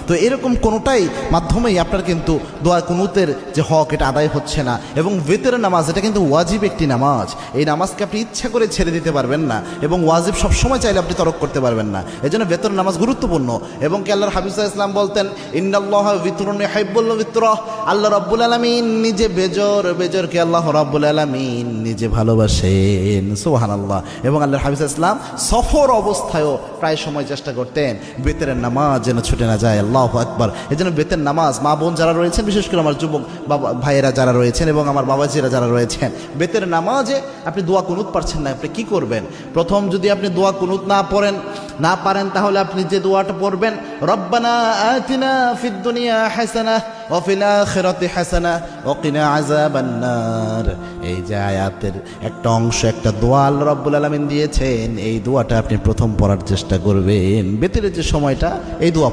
তো এরকম কোনোটাই মাধ্যমেই আপনার কিন্তু দোয়া কুনুতের যে হক এটা আদায় হচ্ছে না। এবং বেতের নামাজ এটা কিন্তু ওয়াজিব একটি নামাজ, এই নামাজকে আপনি ইচ্ছা করে ছেড়ে দিতে পারবেন না এবং ওয়াজিব সবসময় চাইলে আপনি তরক করতে পারবেন না। এই জন্য বেতর নামাজ গুরুত্বপূর্ণ। এবং কি আল্লাহর হাবিব সাল্লাল্লাহু আলাইহি ওয়াসাল্লাম বলতেন, ইন্নাল্লাহা বিতরুন ইউহিব্বুল বিতরা, আল্লাহ রাব্বুল আলামিন নিজে বেজরকে আল্লাহ রাব্বুল আলামিন নিজে ভালোবাসেন। সুবহানাল্লাহ। এবং আল্লাহর হাবিব সাল্লাল্লাহু আলাইহি ওয়াসাল্লাম সফর অবস্থায়ও প্রায় সময় চেষ্টা করতেন বেতের নামাজ যেন ছুটে না যায়। আল্লাহু আকবার। এই জন্য বেতের নামাজ মা বোন যারা রয়েছেন, বিশেষ করে আমার যুবক বাবা ভাইয়েরা যারা রয়েছেন এবং আমার বাবাজিরা যারা রয়েছেন, বেতের নামাজে আপনি দোয়া কুনুত পারছেন না, আপনি কি করবেন? প্রথম যদি আপনি দোয়া কুনুত না পারেন তাহলে আপনি যে দোয়াটা পড়বেন, রব্বানা আতিনা ফিদ দুনিয়া হাসানাহ ওয়া ফিল আখিরাতি হাসানাহ ওয়া কিনা আযাবান নার। এই যে আয়াতের একটা অংশ, একটা দোয়া আল্লাহ রাব্বুল আলামিন দিয়েছেন, এই দোয়াটা আপনি প্রথম পড়ার চেষ্টা করবেন। বেতের যে সময়টা এই দোয়া